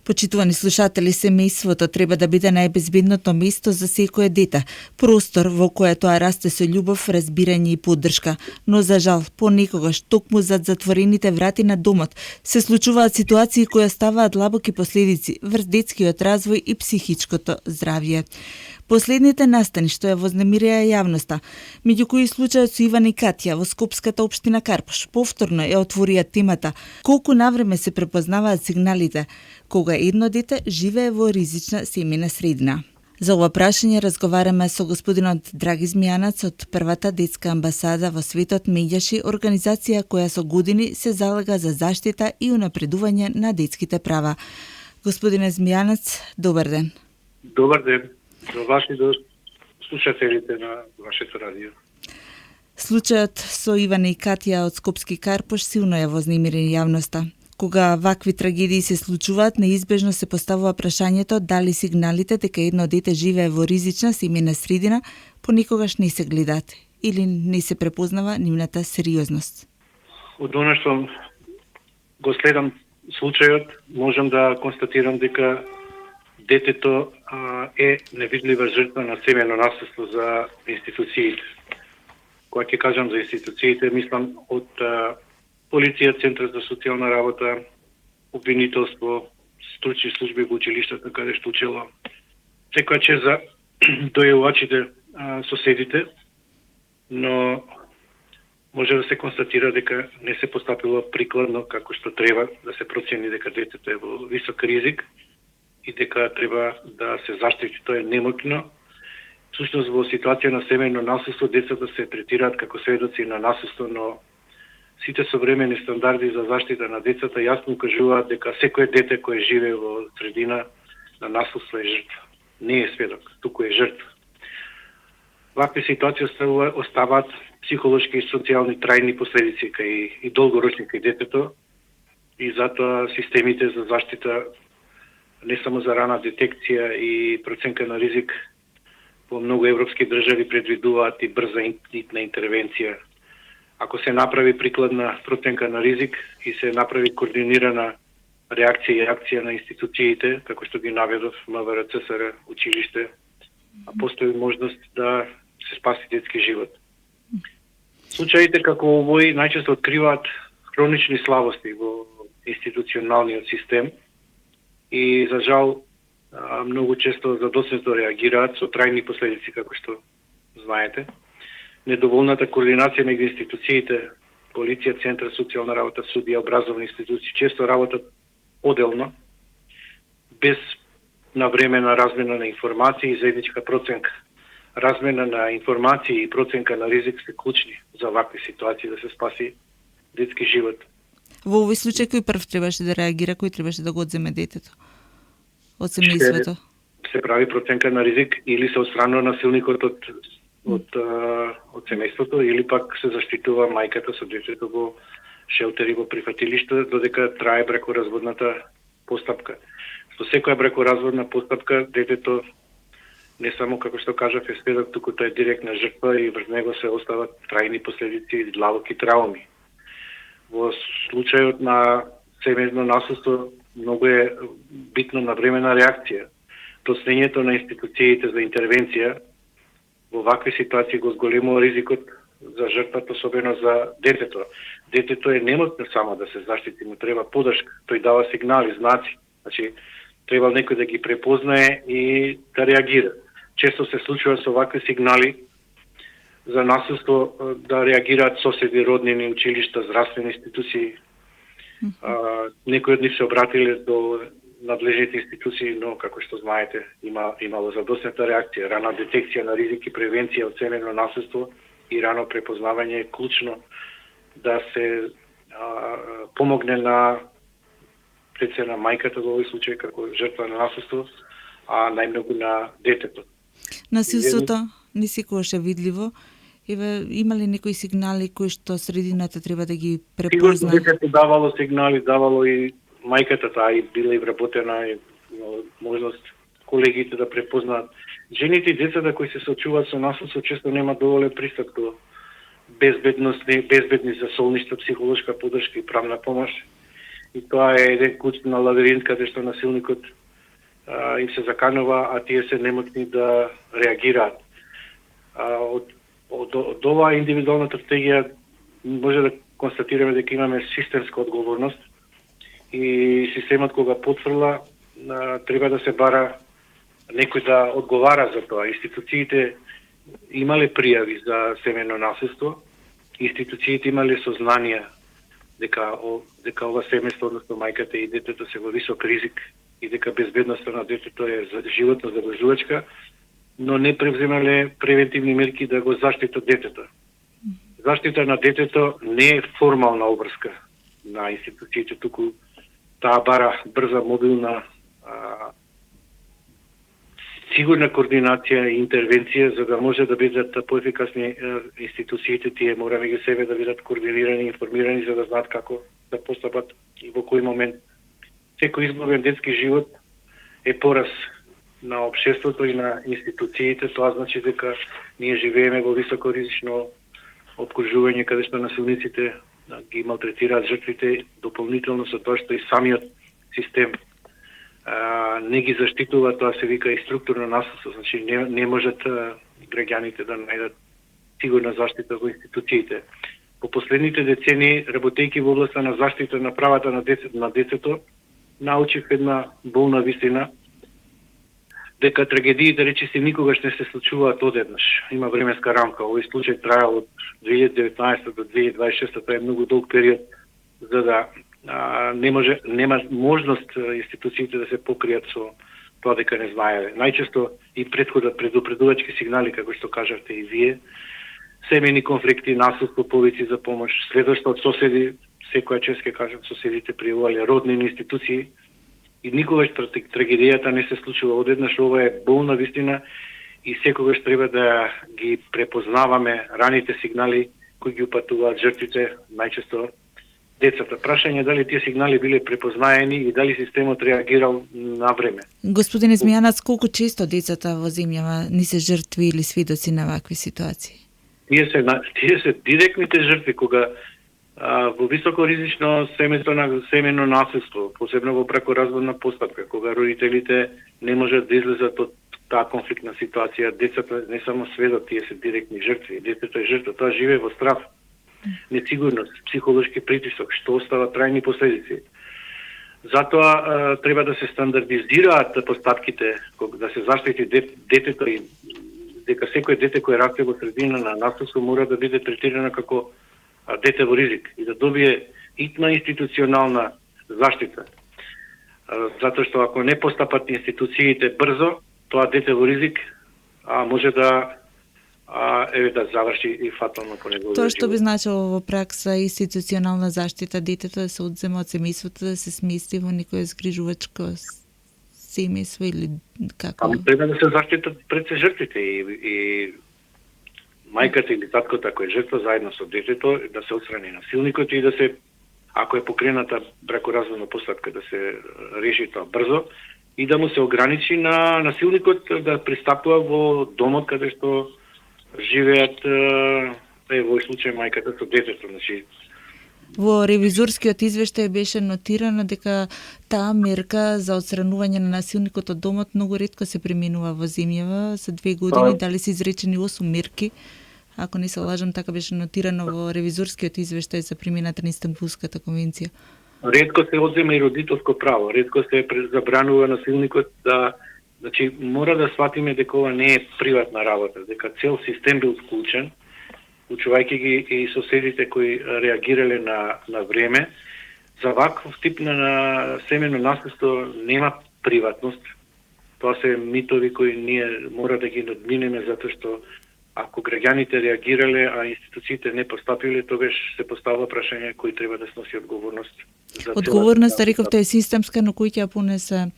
Почитувани слушатели, семејството треба да биде најбезбедното место за секое дете, простор во кое тоа расте со љубов, разбирање и поддршка. Но за жал, понекогаш токму зад затворените врати на домот се случуваат ситуации кои оставаат длабоки последици врз детскиот развој и психичкото здравје. Последните настани што ја вознемирија јавноста, меѓу кои случајот со Иван и Катја во Скопската општина Карпош, повторно ја отворија темата колку навреме се препознаваат сигналите кога едно дете живее во ризична семејна средина. За ова прашање разговараме со господинот Драги Змијанац од првата детска амбасада во светот Меѓаши, организација која со години се залага за заштита и унапредување на детските права. Господине Змијанац, добар ден. Добар ден. До вас и до слушателите на вашето радио. Случајот со Иван и Катја од Скопски Карпош силно ја вознемири јавноста. Кога вакви трагедии се случуваат, неизбежно се поставува прашањето дали сигналите дека едно дете живее во ризична семејна средина понекогаш не се гледаат или не се препознава нивната сериозност. Од она што го следам случајот, можам да констатирам дека детето е невидлива жртва на семејно насилство за институциите. Кога ќе кажам за институциите, мислам од полиција, Центар за социјална работа, обвинителство, стручни служби во училиштата каде што учело. Секоја чест за дојавачите, соседите, но може да се констатира дека не се постапило прикладно како што треба да се процени дека детето е во висок ризик и дека треба да се заштити, тоа е немотно. Всушност во ситуација на семејно насилство децата се третираат како сведоци на насилство, но сите современи стандарди за заштита на децата јасно укажуваат дека секое дете кое живее во средина на насилство е жртва. Не е сведок, туку е жртва. Вакви ситуации оставаат психолошки и социјални трајни последици и долгорочни кај детето и затоа системите за заштита не само за рана детекција и проценка на ризик во многу европски држави предвидуваат и брза на интервенција. Ако се направи прикладна проценка на ризик и се направи координирана реакција и акција на институциите, како што ги наведов МВР, ЦСР, училиште, постои можност да се спаси детски живот. Случаите како овој најчесто откриваат хронични слабости во институционалниот систем и за жал многу често задоцнето реагираат со трајни последици, како што знаете. Недоволната координација меѓу институциите, полиција, Центар, социјална работа, судија, образовни институции, често работат оделно, без навремена размена на информации и заедничка проценка. Размена на информации и проценка на ризик се клучни за вакви ситуации да се спаси детски живот. Во овој случај кој прв требаше да реагира, кој требаше да го одземе детето од семејството? Се прави проценка на ризик или се отстранува насилникот од семејството или пак се заштитува мајката со детето во шелтери, во прифатилиште, додека трае бракоразводната постапка. Со секоја бракоразводна постапка детето не само, како што кажав, е сведок, туку тоа е директна жртва и врз него се остават трајни последици и длабоки трауми. Во случајот на семејно насилство многу е битно навремена реакција. Проснењето на институциите за интервенција во вакви ситуации го зголемува ризикот за жртвата, особено за детето. Детето е немотно само да се заштити, му треба поддршка. Тој дава сигнали, знаци. Значи, треба некој да ги препознае и да реагира. Често се случува со вакви сигнали за насилство да реагираат соседи, роднини, училишта, здравствени институции. Некои од нив се обратиле до надлежните институции, но како што знаете, имало задоцната реакција, рана детекција на ризик и превенција од семејно насилство и рано препознавање е клучно да се помогне на пред на мајката во овој случај како жртва на насилство, а најмногу на детето. Насилството не секогаш е видливо. Има ли некои сигнали кои што средината треба да ги препознае? Сигурно детето давало сигнали, давало и мајката, таа и била и вработена и можност колегите да препознаат. Жените и децата кои се соочуваат со насилство често немаат доволен пристап до безбедни за солништа, психолошка поддршка и правна помош. и тоа е еден куч на лавиринт каде што насилникот им се заканува, а тие се немотни да реагираат. Од оваа индивидуална стратегија може да констатираме дека имаме системска одговорност и системот кога потврла треба да се бара некој да одговара за тоа. Институциите имале пријави за семејно насилство, институциите имале сознание дека ова семејство, односно мајката и детето се во висок ризик и дека безбедноста на детето е животно загрижувачка, но не превземале превентивни мерки да го заштитат детето. Заштита на детето не е формална обврска на институциите, туку таа бара брза, мобилна, сигурна координација и интервенција за да може да бидат поефикасни институциите. Тие мора меѓу себе да бидат координирани, информирани за да знаат како да постапат и во кој момент. Секој изгубен детски живот е пораз на општеството и на институциите. Тоа значи дека ние живееме во високоризично обкружување каде што насилниците ги малтретираат жртвите, дополнително со тоа што и самиот систем не ги заштитува. Тоа се вика и структурно насилство, значи не можат граѓаните да најдат сигурна заштита во институциите. По последните децении, работејќи во областа на заштита на правата на детето, научив една болна вистина, дека трагедиите речиси никогаш не се случуваат одеднаш. Има временска рамка. Овој случај траел од 2019 до 2026, тоа е многу долг период, за да нема можност институциите да се покријат со тоа дека не знаеле. Најчесто и претходат предупредувачки сигнали, како што кажавте и вие, семејни конфликти, насилство, повици за помош, следващо од соседи, секоја чест ке кажам, соседите пријавувале родни институции, и никогаш трагедијата не се случува одеднаш. Ова е болна вистина и секогаш треба да ги препознаваме раните сигнали кои ги упатуваат жртвите, најчесто децата. Прашање дали тие сигнали биле препознаени и дали системот реагирал на време. Господине Змијанац, колку често децата во земјава не се жртви или свидоци на вакви ситуации? Тие се директните жртви кога во високоризично семејно насилство, посебно во бракоразводна постапка, кога родителите не можат да излезат од таа конфликтна ситуација, децата не само сведок, тие се директни жртви. Детето е жртва, тоа живее во страв, несигурност, психолошки притисок, што остава трајни последици. Затоа треба да се стандардизираат постапките, да се заштити детето и дека секој дете кој расте во средина на насилство мора да биде третирано како дете во ризик и да добие итна институционална заштита. Затоа што ако не постапат институциите брзо, тоа дете во ризик може да заврши и фатално по неговиот живот. Тоа што би значило во пракса институционална заштита, детето да се одзема од семејството, да се смести во некое згрижувачко семејство или како? Треба да се заштитат пред се жртвите и мајката или таткото ако е жртва заедно со детето, да се отстрани насилникот и да се, ако е покрената бракоразводна постапка, да се реши тоа брзо и да му се ограничи на насилникот да пристапува во домот каде што живеат, во овој случај мајката со детето. Значи, во ревизорскиот извештај беше нотирано дека таа мерка за отстранување на насилникот од домот многу ретко се применува во земјава. За 2 години дали се изречени 8 мерки. Ако не се лажам, така беше нотирано во ревизорскиот извештај за примената на Истанбулската конвенција. Ретко се одзема и родителско право, ретко се забранува насилникот да, значи мора да сватиме дека ова не е приватна работа, дека цел систем бил вклучен, учувајќи ги и соседите кои реагирале на време. За ваков тип на семејно насилство нема приватност. Тоа се митови кои ние мора да ги надминеме, затоа што ако граѓаните реагирале, а институциите не постапиле, тогаш се поставува прашање кој треба да сноси одговорност. Одговорноста, рековте, е системска, но кој ќе ја понесе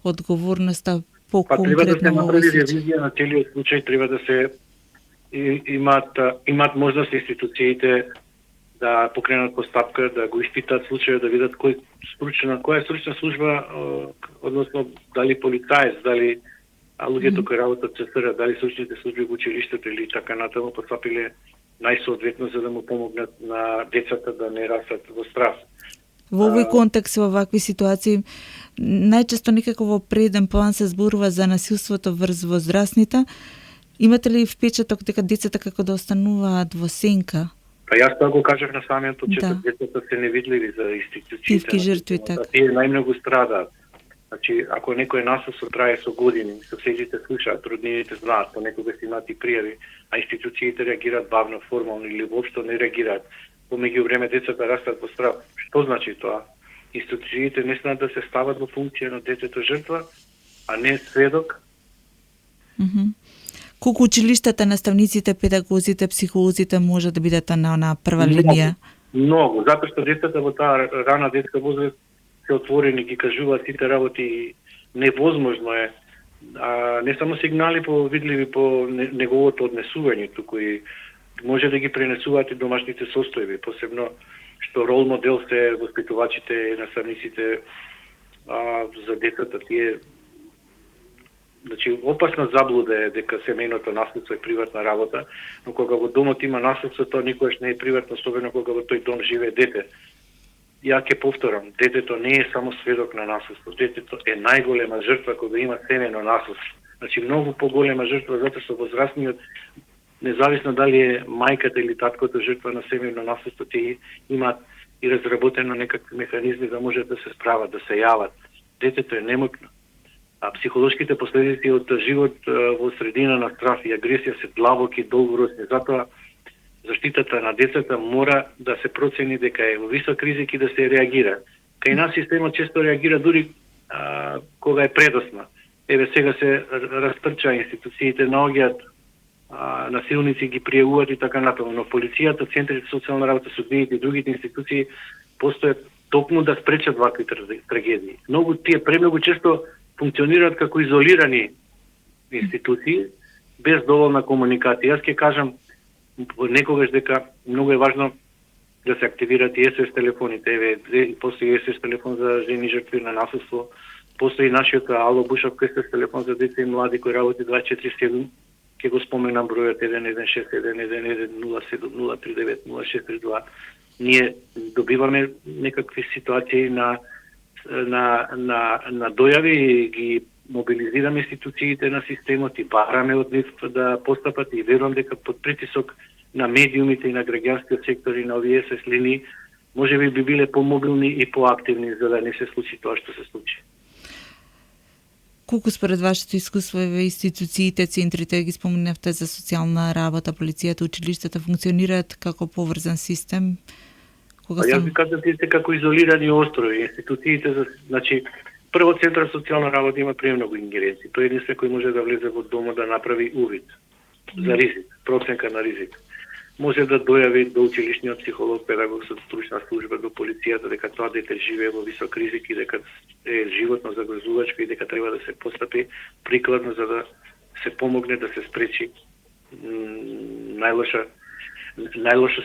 одговорноста по-конкретно? Треба да се направи ревизија на целиот случај, треба да се имаат можност институциите да покренат постапка, да го испитаат случајот, да видат која е стручна служба, односно дали полицаец, дали луѓето кои работат ЦСР, дали стручните служби во училиштето или така натаму постапиле најсоодветно за да му помогнат на децата да не растат во страх. Во овој контекст, во вакви ситуации, најчесто некако во преден план се зборува за насилството врз возрастните. Имате ли впечаток дека децата како да остануваат во сенка? Па јас тоа го кажав на самиот почеток, децата се невидливи за институциите. Тивки жртви, така. Тие најмногу страдаат. Значи, ако некој насилство трае со години, соседите слушаат, роднините знаат, понекогаш имаат и пријави, а институциите реагираат бавно, формално или воопшто не реагираат. По меѓувреме децата растат во страх. Што значи тоа? Институциите не знаат да се стават во функција на детето жртва, а не сведок. Колку училиштата, наставниците, педагозите, психолозите може да бидат на прва линија? Многу, затоа што децата во таа рана детска возраст се отворени, ги кажуваат сите работи, невозможно е. Не само сигнали видливи по неговото однесување, туку и може да ги пренесуваат и домашните состојби, посебно што рол модел се воспитувачите и наставниците за децата. Тие, значи, опасна заблуда е дека семејното наследство е приватна работа, но кога во домот има наследство, тоа никогаш не е приватно, особено кога во тој дом живее дете. Ја ќе повторам, детето не е само сведок на наследство, детето е најголема жртва кога има семејно наследство. Значи, многу поголема жртва, затоа што возрастниот, независно дали е мајката или таткото жртва на семејно наследство, тие имаат и разработено некакви механизми да можат да се справат, да се јават. Детето е немокно. А психолошките последици од живот во средина на страф и агресија се длабоки, долгорочни. Затоа заштитата на децата мора да се процени дека е во висок ризик и да се реагира. Кај нас системот често реагира дури кога е предосна. Еве сега се растрча, институциите наоѓаат насилници, ги пријавуваат и така натаму, но полицијата, центрите за социјална работа, судиите и другите институции постојат токму да спречат вакви трагедии. Тие премногу често функционираат како изолирани институции без доволна комуникација. Јас ќе кажам некогаш дека многу е важно да се активираат и СОС телефоните. Еве, постои СОС телефон за жени жртви на насилство, постои нашиот Ало Бушовка СОС телефон за деца и млади кој работи 24/7. Ќе го споменам бројот 116110703906332. Ние добиваме некакви ситуации на дојави и ги мобилизираме институциите на системот и бараме од нив да постапат и верувам дека под притисок на медиумите и на граѓанскиот сектор и на овие СС линии можеби би биле помобилни и поактивни за да не се случи тоа што се случи. Колку според вашето искуство институциите, центрите, ги споменавте за социјална работа, полицијата, училиштата функционираат како поврзан систем? Јас би кажав тие како изолирани острови. Институциите, значи, прво Центар за социјална работа има премногу ингеренции. Тој единствен кој може да влезе во домот да направи увид за ризик, проценка на ризик. Може да дојави до училишниот психолог, педагог со стручна служба, до полицијата дека тоа дете живее во висок ризик и дека е животно загрозувачко и дека треба да се постапи прикладно за да се помогне да се спречи најлошо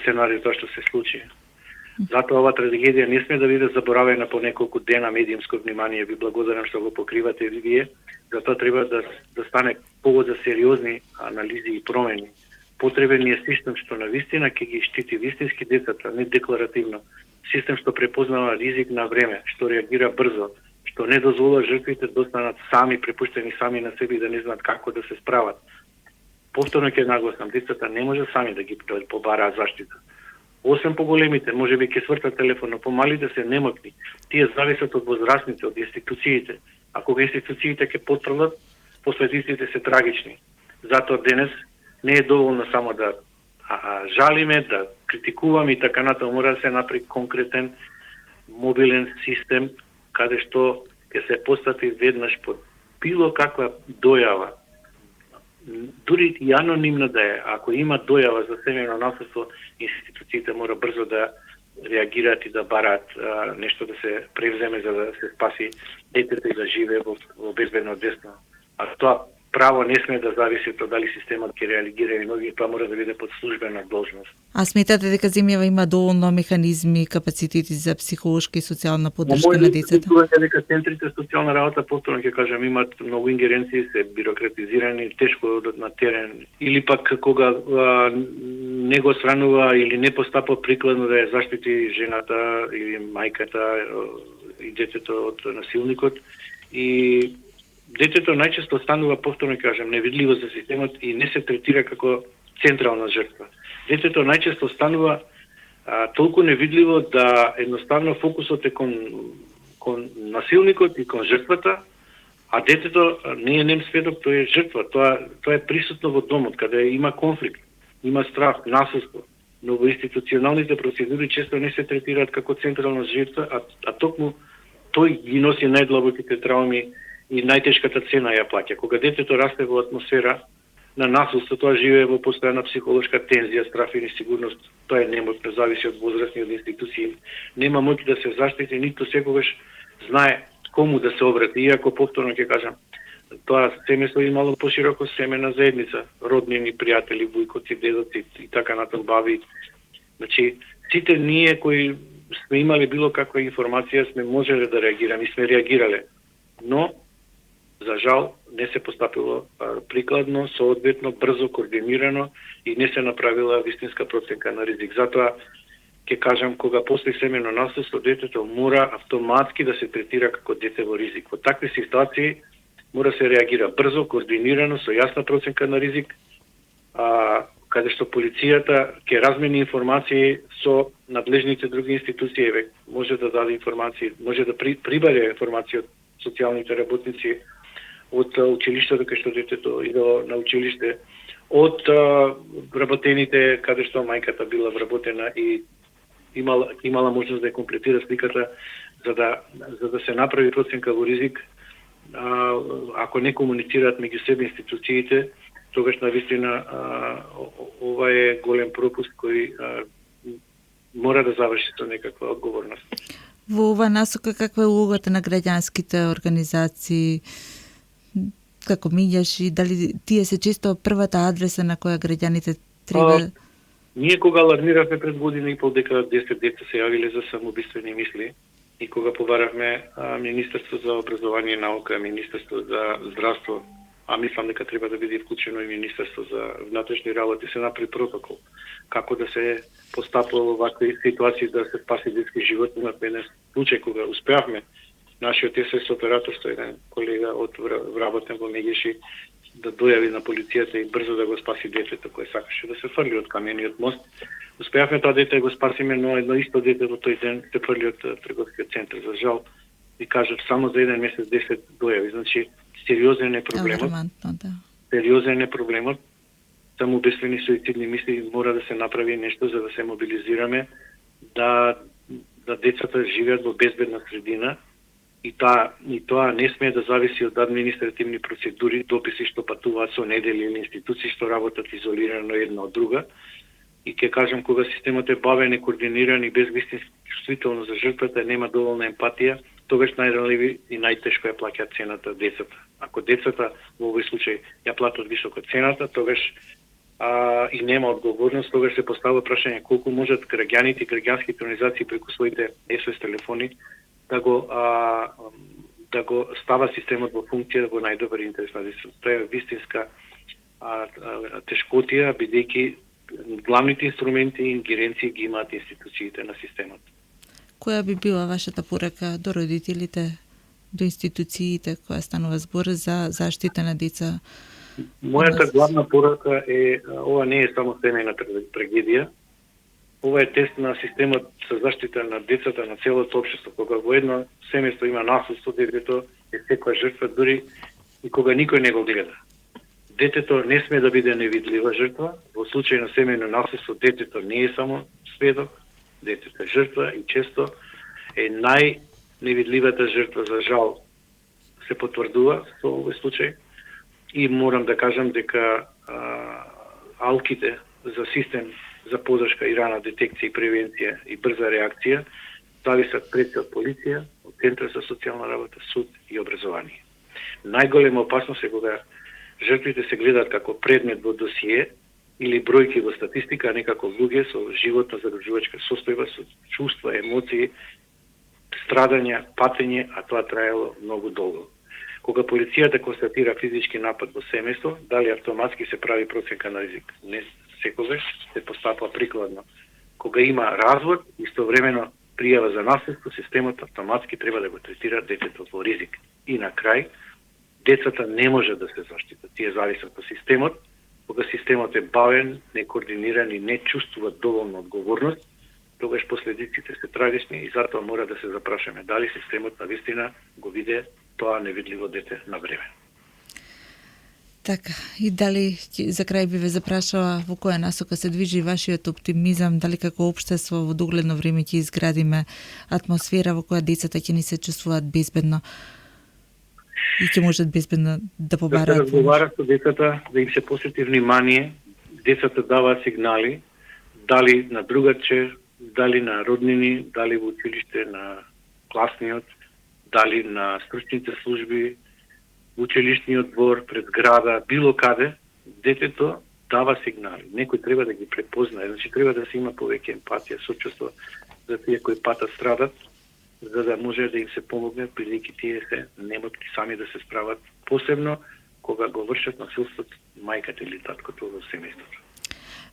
сценарио тоа што се случи. Затоа ова трагедија не сме да биде заборавена по неколку дена медиумско внимание. Ви благодарам што го покривате вие. Затоа треба да стане повод за сериозни анализи и промени. Потребен е систем што на вистина ќе ги штити вистински децата, не декларативно. Систем што препознава ризик на време, што реагира брзо, што не дозволува жртвите да останат сами, препуштени сами на себе и да не знаат како да се справат. Повторно ќе нагласам, децата не може сами да ги побараат заштита. Освен поголемите, може би ќе свртат телефон, но помалите се немокни. Тие зависат од возрастните, од институциите. А кога институциите ќе потврдат, последиците се трагични. Затоа денес не е доволно само да жалиме, да критикуваме и така натаму, мора да се направи конкретен мобилен систем каде што ќе се постапи веднаш под било каква дојава. Дури и анонимно да е, ако има дојава за семејно наследство, институциите мора брзо да реагираат и да бараат нешто да се превземе за да се спаси детето и да живее во безбедно десно. А тоа право не сме да зависи од дали системот ќе реагира или не, тоа мора да биде под службена должност. А сметате дека земјава има доволно механизми и капацитети за психолошка и социјална поддршка на децата? Мојот дека центрите социјална работа, повторно ќе кажам, имаат многу ингеренции, се бирократизирани, тешко одат на терен, или пак кога не го сранува или не постапа прикладно да ја заштити жената или мајката и детето од насилникот, и детето најчесто станува, повторно кажам, невидливо за системот и не се третира како централна жртва. Детето најчесто станува толку невидливо да едноставно фокусот е кон насилникот и кон жртвата, а детето не е нем сведок, тој е жртва, тоа е присутно во домот, каде има конфликт, има страх, насилство. Но во институционалните процедури често не се третираат како централна жртва, а токму тој ги носи најдлабоките трауми и најтешката цена ја плаќа. Кога детето расте во атмосфера на насилство, тоа живее во постојана психолошка тензија, страф и несигурност. Тоа е немотно, зависи од возраст и од институции. Нема моќ да се заштити, ниту секогаш знае кому да се обрати. Иако, повторно ќе кажам, тоа семејство е мало пошироко семена заедница, роднини, пријатели, бујкоци, дедоци и така натаму баби. Значи, сите ние кои сме имали било каква информација, сме можеле да реагираме и сме реагирале. Но за жал, не се постапило прикладно, соодветно, брзо, координирано и не се направила вистинска проценка на ризик. Затоа, ќе кажам, кога постои семено насилство, детето мора автоматски да се третира како дете во ризик. Во такви ситуации мора се реагира брзо, координирано, со јасна проценка на ризик, каде што полицијата ќе размени информации со надлежните други институции, може да даде информации, може да прибаре информации од социјалните работници, од училиштето кај што детето иде на училиште, од вработените каде што мајката била вработена и имала можност да ја комплетира сликата за да се направи проценка во ризик. Ако не комуницираат меѓу себе институциите, тогаш навистина ова е голем пропуст кој мора да заврши со некаква одговорност. Во ова насока каква е улогата на граѓанските организации, како миѓаш, и дали тие се често првата адреса на која граѓаните треба? Ние кога алармиравме пред година и пол дека 10 деца се јавиле за самоубиствени мисли и кога побаравме Министерство за образование и наука, Министерство за здравство, а мислам дека треба да биде вклучено и Министерство за внатрешни работи, се направи протокол како да се постапува во вакви ситуации да се спаси детски живот. Имавме еден случај кога успеавме нашиот СС оператор, што еден колега од вработен во Мегеши, да дојави на полицијата и брзо да го спаси детето кое сакаше да се фрли од камениот мост. Успеавме тоа дете да го спасиме, но едно исто дете во тој ден се фрли од трговскиот центар. За жал, ви кажав, само за еден месец 10 дојави. Значи, сериозен е проблемот. Да. Сериозен е проблемот. Самоубиствени суицидни мисли, мора да се направи нешто за да се мобилизираме, да децата живеат во безбедна средина и тоа не смее да зависи од административни процедури, дописи што патуваат со недели или институции што работат изолирано една од друга. И ќе кажам, кога системот е бавен, некоординиран и без вистински чувствителност за жртвата, нема доволна емпатија, тогаш најранливи и најтешко ја плаќаат цената децата. Ако децата во овој случај ја платат висока цената, тогаш и нема одговорност, тогаш се поставува прашање колку можат граѓаните и граѓанските организации преку своите СОС телефони да го става системот во функција во најдобар интерес на децата. Тоа е вистинска тешкотија, бидејќи главните инструменти и ингеренции ги имаат институциите на системот. Која би била вашата порака до родителите, до институциите која станува збор за заштита на деца? Мојата главна порака е, ова не е само семејна трагедија, ова е тест на системот за заштита на децата на целото општество. Кога во едно семејство има насилство, детето е секоја жртва, дури и кога никој не го гледа. Детето не сме да биде невидлива жртва. Во случај на семејно насилство, детето не е само сведок, детето е жртва и често е најневидливата жртва. За жал се потврдува со овој случај. И морам да кажам дека алките за систем за подршка и рана детекција и превенција и брза реакција зависат пред од полиција, од Центар за социјална работа, суд и образование. Најголема опасност е кога Жртвите се гледаат како предмет во досие или бројки во статистика, а не како луѓе со животно загрижувачка состојба, со чувства, емоции, страдања, патење, а тоа траело многу долго. Кога полицијата констатира физички напад во семејство, дали автоматски се прави проценка на ризик? Не секогаш се постапува прикладно. Кога има развод, истовремено пријава за наследство, системот автоматски треба да го третира детето во ризик. И на крај, децата не може да се заштитат. Тие зависат од системот. Кога системот е бавен, некоординиран и не чувствува доволно одговорност, тогаш последиците се трагични и затоа мора да се запрашаме дали системот навистина го виде тоа невидливо дете на време. Така, и дали за крај би ве запрашала во која насока се движи вашиот оптимизам, дали како општество во догледно време ќе изградиме атмосфера во која децата ќе ни се чувствуваат безбедно и ќе можат безбедно да побараат. Да се разговара со децата, да им се посвети внимание, децата даваат сигнали, дали на другаче, дали на роднини, дали во училиште, на класниот, дали на стручните служби, училишниот двор, пред града, било каде, детето дава сигнали. Некој треба да ги препознае, значи треба да се има повеќе емпатија, сочувство за тие кои патат страдат, за да може да им се помогне, бидејќи тие се немотки сами да се справат, посебно кога го вршат насилството мајката или таткото во семејството.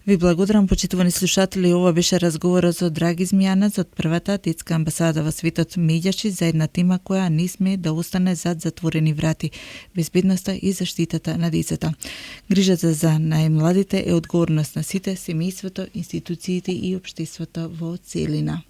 Ви благодарам, почитувани слушатели, ова беше разговорот со Драги Змијанец од првата детска амбасада во светот Медјачи за една тема која не сме да остане зад затворени врати, безбедноста и заштитата на децата. Грижата за најмладите е одговорност на сите, семејството, институциите и општеството во целина.